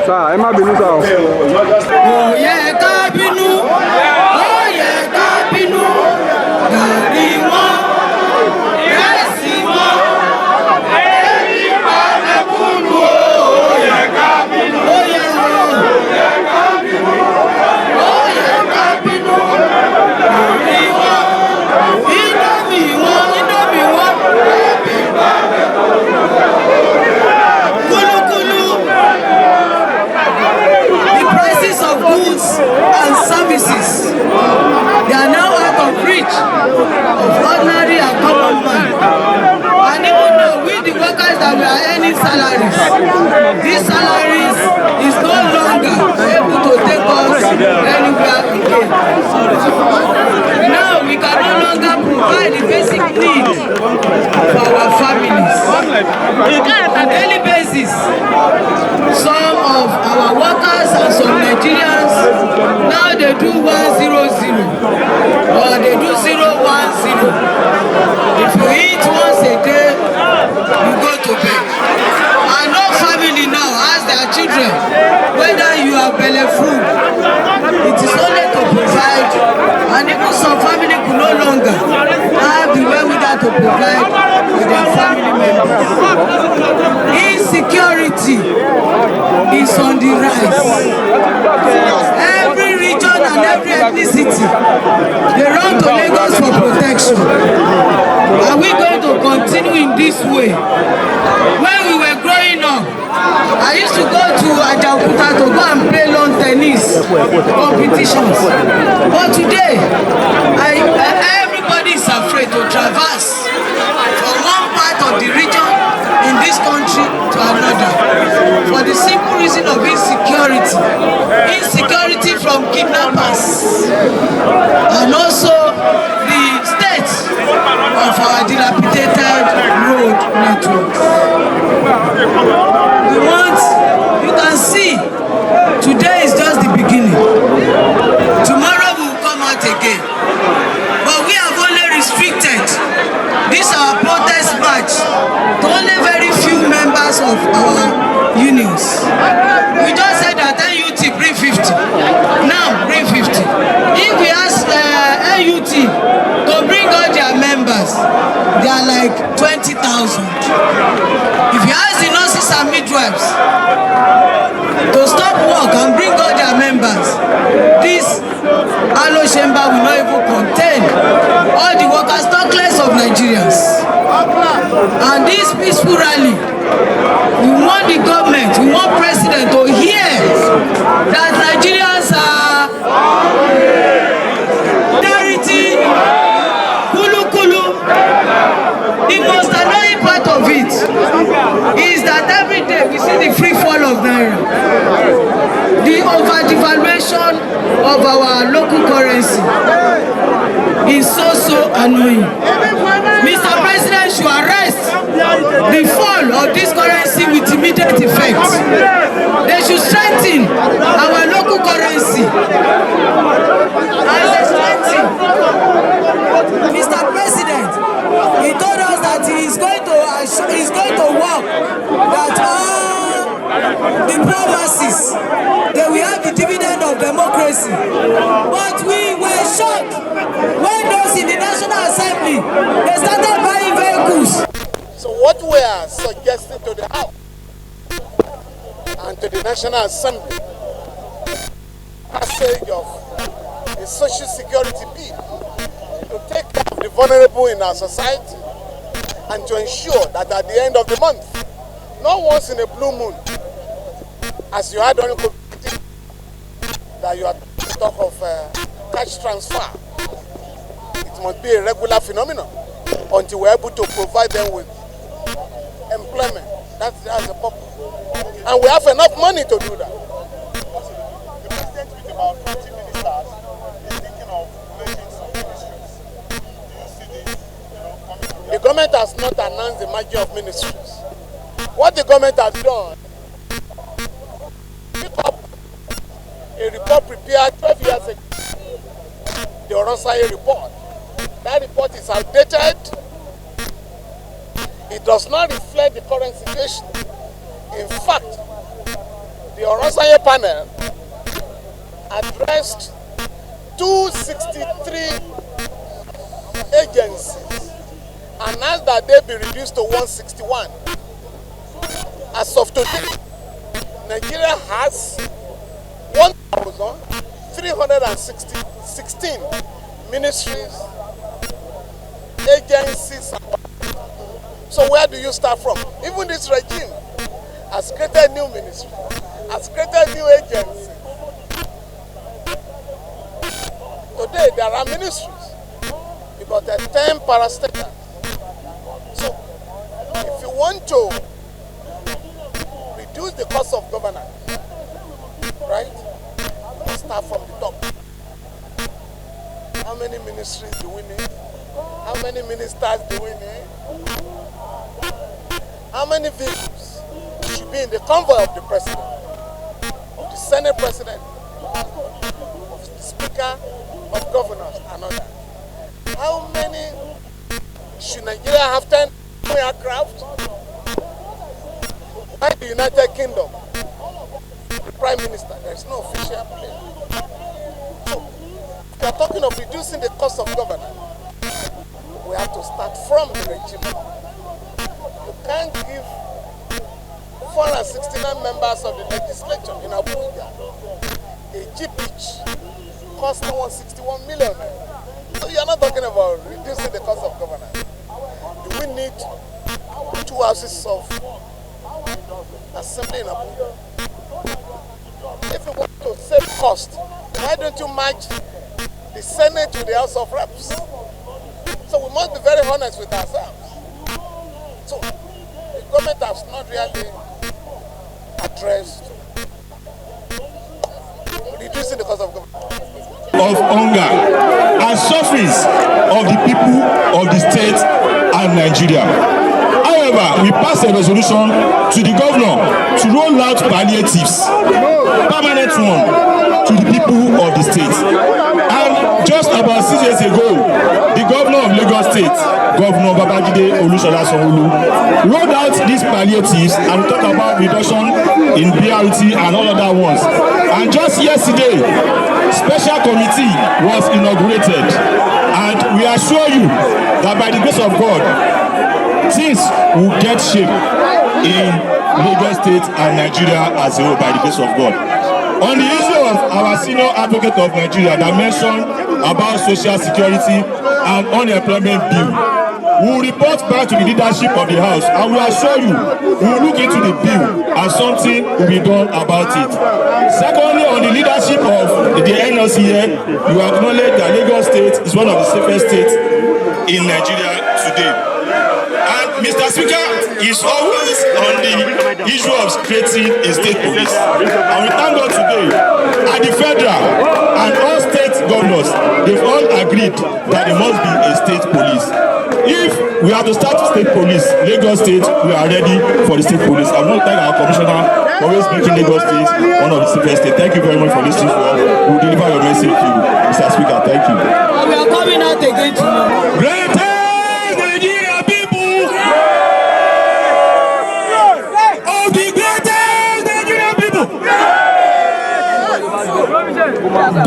Sá, ẹ má bínú sá o. Ó yẹ ká bínú, ó yẹ ká bínú, gàrí wọn, rẹ́sì wọn, èyí padà kúrú, ó yẹ ká bínú, ó yẹ ká bínú, ó yẹ ká bínú, gàrí wọn, índómì wọn, èyí padà kúrú. Prices of goods and services, they are now out of reach of ordinary and common man. And even though we the workers that we are earning salaries, these salaries is no longer able to take us anywhere again. Now we can no longer provide the basic needs for our families. On a daily basis, some of our workers and some Nigerians, now they do 100 or they do 010. If you eat once a day, you go to bed. And no family now ask their children whether you are belly full. It is only to provide, and even some family could no longer have the wherewithal to provide for their family members. Insecurity is on the rise. Every region and every ethnicity, they run to Lagos for protection. Are we going to continue in this way? When we were growing up, I used to go to Ajaokuta to go and play lawn tennis competitions. But today, everybody is afraid to traverse from one part of the region in this country to another, for the simple reason of insecurity. Insecurity from kidnappers, and also the state of our dilapidated road networks. We want, you can see, today is just the beginning. Tomorrow we will come out again. But we have only restricted this our protest march to only very few members of our unions. We just said that NUT bring 50. Now bring 50. If we ask NUT to bring all their members, they are like 20,000. If you ask the nurses and midwives to stop work and bring all their members, this Allo chamber will not even contain all the workers, not less of Nigerians. And this peaceful rally, we want the government, we want president to hear that Nigerians are charity, kulu kulu. The most annoying part of it is that every day we see the free fall of Naira, the over-devaluation of our local currency is so annoying. Mr. President should arrest the fall of this currency with immediate effect. They should strengthen our local currency. Mr. President, he told us that he is going to work that the poor masses, they will have the dividend of democracy. But we were shocked when those in the National Assembly, they started buying vehicles. So what we are suggesting to the House and to the National Assembly, passage of the Social Security Bill to take care of the vulnerable in our society and to ensure that at the end of the month, not once in a blue moon, as you had on COVID, that you are talk of cash transfer. It must be a regular phenomenon until we're able to provide them with employment. That's the purpose. And we have enough money to do that. The president with about 40 ministers is thinking of merging some ministries. Do you see this coming to The government has not announced the merger of ministries. What the government has done, pick up a report prepared 12 years ago, the Oronsai report. That report is outdated. It does not reflect the current situation. In fact, the Orosanye panel addressed 263 agencies and asked that they be reduced to 161. As of today, Nigeria has 1,316 ministries, agencies. So where do you start from? Even this regime has created new ministries, has created new agencies. Today there are ministries, about 10 parastatals. So if you want to reduce the cost of governance, right, start from the top. How many ministries do we need? How many ministers do we need? How many vehicles should be in the convoy of the president, of the Senate president, of the Speaker of Governors, and others? How many should Nigeria have 10 aircraft? Why the United Kingdom? The Prime Minister, there is no official plane. So, if we are talking of reducing the cost of governance, we have to start from the regime. You can't give 469 members of the legislature in Abuja a jeep each costing 161 million. So you are not talking about reducing the cost of governance. Do we need 2 houses of assembly in Abuja? If you want to save cost, why don't you match the Senate to the House of Reps? So we must be very honest with ourselves. So the government has not really addressed reducing the cost of government. Of hunger and sufferings of the people of the state and Nigeria. However, we passed a resolution to the governor to roll out palliatives, permanent one, to the people of the state. And just about 6 years ago, the governor of Lagos State, Governor Babajide Olusola Sanwo-Olu, rolled out these palliatives and talk about reduction in BRT and all other ones. And just yesterday, special committee was inaugurated, and we assure you that by the grace of God, things will get shape in Lagos State and Nigeria as a whole by the grace of God. On the issue of our senior advocate of Nigeria that mentioned about social security and unemployment bill, we will report back to the leadership of the House, and we assure you we will look into the bill and something will be done about it. Secondly, on the leadership of the NLC here, you acknowledge that Lagos State is one of the safest states in Nigeria today. And Mr. Speaker is always on the issue of creating a state police. And we thank God today, at the federal and all state governors, they've all agreed that there must be a state police. If we have to start state police, Lagos State, we are ready for the state police. I want to thank our commissioner for always making Lagos State one of the safest states. Thank you very much for listening to us. We will deliver your message to you, Mr. Speaker. Thank you. We are coming out again tomorrow. Great Nigeria people! Of the greatest Nigerian people!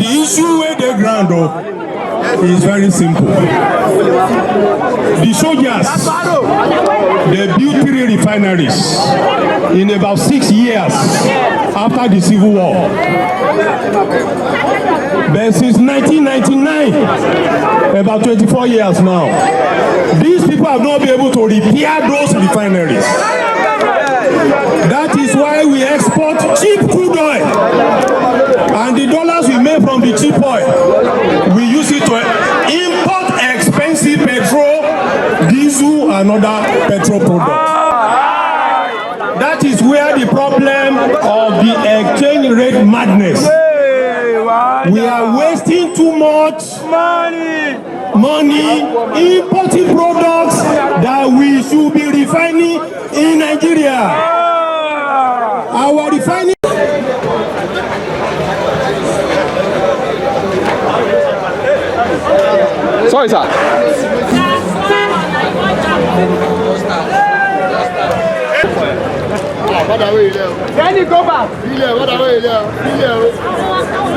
The issue with the ground is very simple. The soldiers, they built 3 refineries in about 6 years after the Civil War. But since 1999, about 24 years now, these people have not been able to repair those refineries. That is why we export cheap crude oil. And the dollars we make from the cheap oil, we use it to import expensive petrol, diesel, and other petrol products. That is where the problem of the exchange rate madness. We are wasting too much money importing products that we should be refining in Nigeria. Our refining. Sorry, sir. Then you go back.